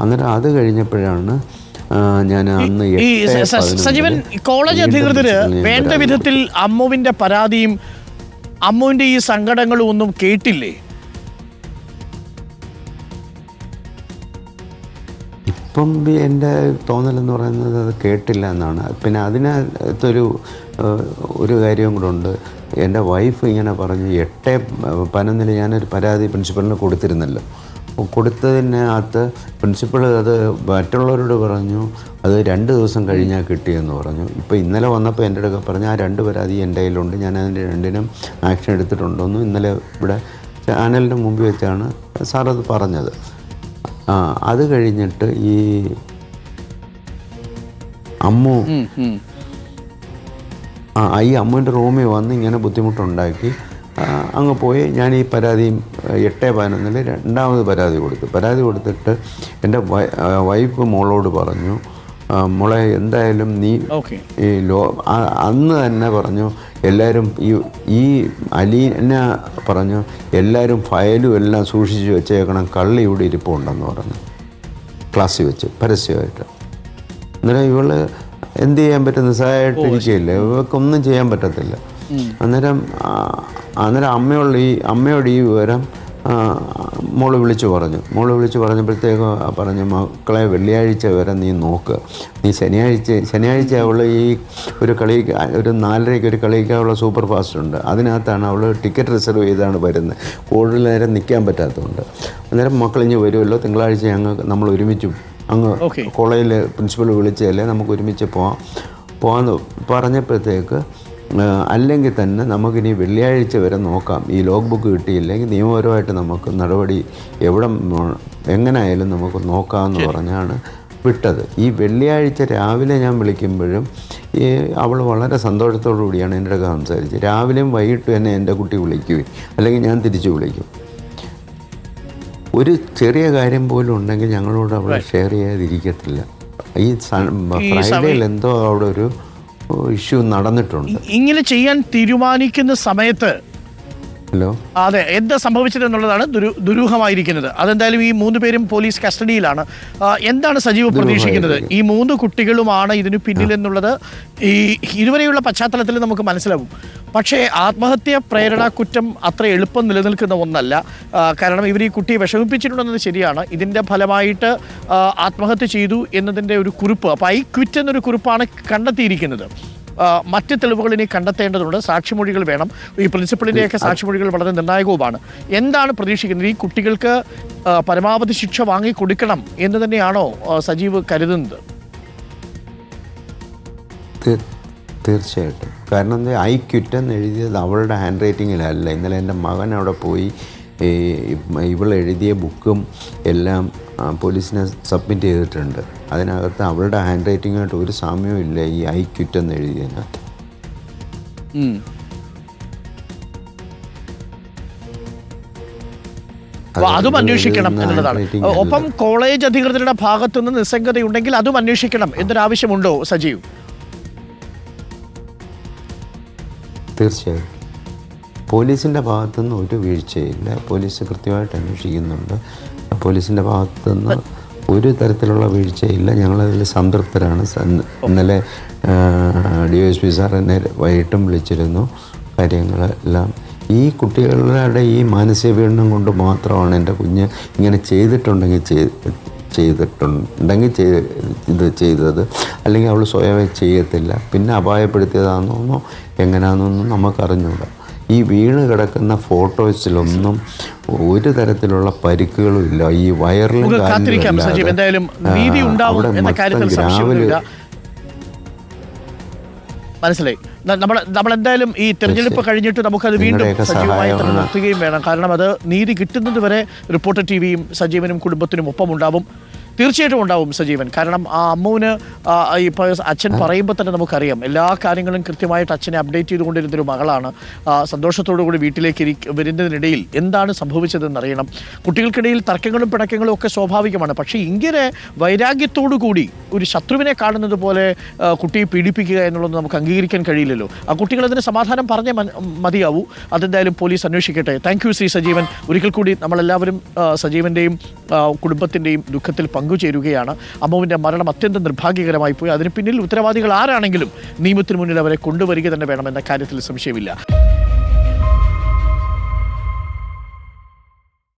അന്നേരം അത് കഴിഞ്ഞപ്പോഴാണ് ഞാൻ അന്ന് സജീവൻ, കോളേജ് അധികൃതർ വേണ്ട വിധത്തിൽ അമ്മുവിൻ്റെ പരാതിയും അമ്മുവിൻ്റെ ഈ സങ്കടങ്ങളും ഒന്നും കേട്ടില്ലേ? ഇപ്പം എൻ്റെ തോന്നലെന്ന് പറയുന്നത് അത് കേട്ടില്ല എന്നാണ്. പിന്നെ ഒരു കാര്യം കൂടെ ഉണ്ട്. എൻ്റെ വൈഫ് ഇങ്ങനെ പറഞ്ഞു 8:11 ഞാനൊരു പരാതി പ്രിൻസിപ്പലിന് കൊടുത്തിരുന്നല്ലോ. കൊടുത്തതിനകത്ത് പ്രിൻസിപ്പൾ അത് മറ്റുള്ളവരോട് പറഞ്ഞു അത് 2 ദിവസം കഴിഞ്ഞാൽ കിട്ടിയെന്ന് പറഞ്ഞു. ഇപ്പോൾ ഇന്നലെ വന്നപ്പോൾ എൻ്റെ അടുക്ക പറഞ്ഞു ആ 2 പരാതി എൻ്റെ കയ്യിലുണ്ട്, ഞാൻ അതിൻ്റെ 2നും ആക്ഷൻ എടുത്തിട്ടുണ്ടെന്നും ഇന്നലെ ഇവിടെ ചാനലിൻ്റെ മുമ്പിൽ വെച്ചാണ് സാറത് പറഞ്ഞത്. അത് കഴിഞ്ഞിട്ട് ഈ അമ്മു അമ്മുവിൻ്റെ റൂമിൽ വന്ന് ഇങ്ങനെ ബുദ്ധിമുട്ടുണ്ടാക്കി അങ്ങ് പോയി. ഞാൻ ഈ പരാതിയും 8:11 രണ്ടാമത് പരാതി കൊടുത്തിട്ട് എൻ്റെ വൈഫ് മോളോട് പറഞ്ഞു, മോളെ എന്തായാലും നീ ഈ അന്ന് തന്നെ പറഞ്ഞു എല്ലാവരും ഈ അലീന പറഞ്ഞു എല്ലാവരും ഫയലും എല്ലാം സൂക്ഷിച്ച് വെച്ചേക്കണം, കള്ളി ഇവിടെ ഇരിപ്പുണ്ടെന്ന് പറഞ്ഞു ക്ലാസ്സിൽ വെച്ച് പരസ്യമായിട്ട്. അന്നേരം ഇവള് എന്ത് ചെയ്യാൻ പറ്റും, നിസ്സഹായമായിട്ട് ഇരിക്കുകയില്ല, ഇവൾക്കൊന്നും ചെയ്യാൻ പറ്റത്തില്ല. അന്നേരം അമ്മയോട് ഈ വിവരം മോള് വിളിച്ചു പറഞ്ഞപ്പോഴത്തേക്ക് പറഞ്ഞു മക്കളെ വെള്ളിയാഴ്ച വരെ നീ നോക്ക്, നീ ശനിയാഴ്ച അവൾ ഈ ഒരു 4:30 ഒരു കളിക്കാനുള്ള സൂപ്പർ ഫാസ്റ്റ് ഉണ്ട്, അതിനകത്താണ് അവൾ ടിക്കറ്റ് റിസർവ് ചെയ്താണ് വരുന്നത്, കൂടുതൽ നേരം നിൽക്കാൻ പറ്റാത്തതുകൊണ്ട്. അന്നേരം മക്കളിഞ്ഞ് വരുമല്ലോ, തിങ്കളാഴ്ച നമ്മൾ ഒരുമിച്ച് അങ്ങ് കോളേജിൽ പ്രിൻസിപ്പൽ വിളിച്ചതല്ലേ, നമുക്ക് ഒരുമിച്ച് പോകാമെന്ന് പറഞ്ഞപ്പോഴത്തേക്ക് അല്ലെങ്കിൽ തന്നെ നമുക്കിനി വെള്ളിയാഴ്ച വരെ നോക്കാം, ഈ ലോഗ് ബുക്ക് കിട്ടിയില്ലെങ്കിൽ നിയമപരമായിട്ട് നമുക്ക് നടപടി എങ്ങനെയായാലും നമുക്ക് നോക്കാമെന്ന് പറഞ്ഞാണ് വിട്ടത്. ഈ വെള്ളിയാഴ്ച രാവിലെ ഞാൻ വിളിക്കുമ്പോഴും അവൾ വളരെ സന്തോഷത്തോടു കൂടിയാണ് എൻ്റെ അടുത്ത് സംസാരിച്ചത്. രാവിലെയും വൈകിട്ടും എന്നെ എൻ്റെ കുട്ടി വിളിക്കുകയും അല്ലെങ്കിൽ ഞാൻ തിരിച്ചു വിളിക്കും. ഒരു ചെറിയ കാര്യം പോലും ഉണ്ടെങ്കിൽ ഞങ്ങളോട് അവൾ ഷെയർ ചെയ്യാതിരിക്കത്തില്ല. ഈ ഫ്രൈഡേയിൽ എന്തോ അവിടെ ഒരു ഇഷ്യൂ നടന്നിട്ടുണ്ട്. ഇങ്ങനെ ചെയ്യാൻ തീരുമാനിക്കുന്ന സമയത്ത് അതെ എന്താ സംഭവിച്ചത് എന്നുള്ളതാണ് ദുരൂഹമായിരിക്കുന്നത്. അതെന്തായാലും ഈ 3 പേരും പോലീസ് കസ്റ്റഡിയിലാണ്. എന്താണ് സജീവ് പ്രതീക്ഷിക്കുന്നത്? ഈ 3 കുട്ടികളുമാണ് ഇതിനു പിന്നിൽ എന്നുള്ളത് ഈ ഇതുവരെയുള്ള പശ്ചാത്തലത്തിൽ നമുക്ക് മനസ്സിലാവും. പക്ഷേ ആത്മഹത്യ പ്രേരണ കുറ്റം അത്ര എളുപ്പം നിലനിൽക്കുന്ന ഒന്നല്ല. കാരണം ഇവർ ഈ കുട്ടിയെ വിഷമിപ്പിച്ചിട്ടുണ്ടെന്നത് ശരിയാണ്. ഇതിൻ്റെ ഫലമായിട്ട് ആത്മഹത്യ ചെയ്തു എന്നതിൻ്റെ ഒരു കുറിപ്പ്, അപ്പോൾ ഐ ക്വിറ്റ് എന്നൊരു കുറിപ്പാണ് കണ്ടെത്തിയിരിക്കുന്നത്. മറ്റ് തെളിവുകൾ ഇനി കണ്ടെത്തേണ്ടതുണ്ട്, സാക്ഷിമൊഴികൾ വേണം. ഈ പ്രിൻസിപ്പളിൻ്റെയൊക്കെ സാക്ഷിമൊഴികൾ വളരെ നിർണായകവുമാണ്. എന്താണ് പ്രതീക്ഷിക്കുന്നത്? ഈ കുട്ടികൾക്ക് പരമാവധി ശിക്ഷ വാങ്ങിക്കൊടുക്കണം എന്ന് തന്നെയാണോ സജീവ് കരുതുന്നത്? തീർച്ചയായിട്ടും. കാരണം എന്താ, ഐ ക്വിറ്റ് എന്ന് എഴുതിയത് അവളുടെ ഹാൻഡ് റൈറ്റിങ്ങിലല്ല. ഇന്നലെ എൻ്റെ മകൻ അവിടെ പോയി ഇവൾ എഴുതിയ ബുക്കും എല്ലാം പോലീസിനെ സബ്മിറ്റ് ചെയ്തിട്ടുണ്ട്. അതിനകത്ത് അവളുടെ ഹാൻഡ് റൈറ്റിങ്ങായിട്ട് ഒരു സാമ്യവും ഇല്ല ഈ ഐ ക്വിറ്റ് എന്ന് എഴുതിയതിനകത്ത്. അതും അന്വേഷിക്കണം എന്നുള്ളതാണ്. ഒപ്പം കോളേജ് അധികൃതരുടെ ഭാഗത്തുനിന്ന് നിസ്സംഗതയുണ്ടെങ്കിൽ അതും അന്വേഷിക്കണം എന്നൊരാവശ്യമുണ്ടോ സജീവ്? തീർച്ചയായും. പോലീസിൻ്റെ ഭാഗത്തുനിന്ന് ഒരു വീഴ്ചയില്ല, പോലീസ് കൃത്യമായിട്ട് അന്വേഷിക്കുന്നുണ്ട്. പോലീസിൻ്റെ ഭാഗത്തുനിന്ന് ഒരു തരത്തിലുള്ള വീഴ്ചയില്ല, ഞങ്ങളതിൽ സംതൃപ്തരാണ്. ഇന്നലെ DSP സാർ എന്നെ വൈകിട്ടും വിളിച്ചിരുന്നു. കാര്യങ്ങളെല്ലാം ഈ കുട്ടികളുടെ ഈ മാനസിക പീഡനം കൊണ്ട് മാത്രമാണ് എൻ്റെ കുഞ്ഞ് ഇങ്ങനെ ചെയ്തിട്ടുണ്ടെങ്കിൽ ചെയ്തത്, അല്ലെങ്കിൽ അവൾ സ്വയമേ ചെയ്യത്തില്ല. പിന്നെ അപായപ്പെടുത്തിയതാണെന്നോ എങ്ങനെയാണെന്നൊന്നും നമുക്കറിഞ്ഞൂടാ. ഈ വീണ് കിടക്കുന്ന ഫോട്ടോസിലൊന്നും ഒരു തരത്തിലുള്ള പരിക്കുകളും ഇല്ല. ഈ വയറിലും മനസ്സിലായി. നമ്മളെന്തായാലും ഈ തെരഞ്ഞെടുപ്പ് കഴിഞ്ഞിട്ട് നമുക്കത് വീണ്ടും സജീവമായി തന്നെ നിർത്തുകയും വേണം. കാരണം അത് നീതി കിട്ടുന്നത് വരെ റിപ്പോർട്ടർ TVയും സജീവനും കുടുംബത്തിനും ഒപ്പം ഉണ്ടാവും. തീർച്ചയായിട്ടും ഉണ്ടാവും സജീവൻ. കാരണം ആ അമ്മുവിന് ഇപ്പോൾ അച്ഛൻ പറയുമ്പോൾ തന്നെ നമുക്കറിയാം എല്ലാ കാര്യങ്ങളും കൃത്യമായിട്ട് അച്ഛനെ അപ്ഡേറ്റ് ചെയ്തുകൊണ്ടിരുന്നൊരു മകളാണ്. സന്തോഷത്തോടു കൂടി വീട്ടിലേക്ക് വരുന്നതിനിടയിൽ എന്താണ് സംഭവിച്ചതെന്നറിയണം. കുട്ടികൾക്കിടയിൽ തർക്കങ്ങളും പിണക്കങ്ങളും ഒക്കെ സ്വാഭാവികമാണ്. പക്ഷേ ഇങ്ങനെ വൈരാഗ്യത്തോടു കൂടി ഒരു ശത്രുവിനെ കാണുന്നത് പോലെ കുട്ടിയെ പീഡിപ്പിക്കുക എന്നുള്ളത് നമുക്ക് അംഗീകരിക്കാൻ കഴിയില്ലല്ലോ. ആ കുട്ടികളതിന് സമാധാനം പറഞ്ഞേ മതിയാവൂ. അതെന്തായാലും പോലീസ് അന്വേഷിക്കട്ടെ. Thank you Sajeevan. ഒരിക്കൽ കൂടി നമ്മളെല്ലാവരും സജീവൻ്റെയും കുടുംബത്തിൻ്റെയും ദുഃഖത്തിൽ പങ്കുചേരുകയാണ്. അമ്മുവിൻ്റെ മരണം അത്യന്തം നിർഭാഗ്യകരമായി പോയി. അതിന് പിന്നിൽ ഉത്തരവാദികൾ ആരാണെങ്കിലും നിയമത്തിന് മുന്നിൽ അവരെ കൊണ്ടുവരിക തന്നെ വേണമെന്ന കാര്യത്തിൽ സംശയമില്ല.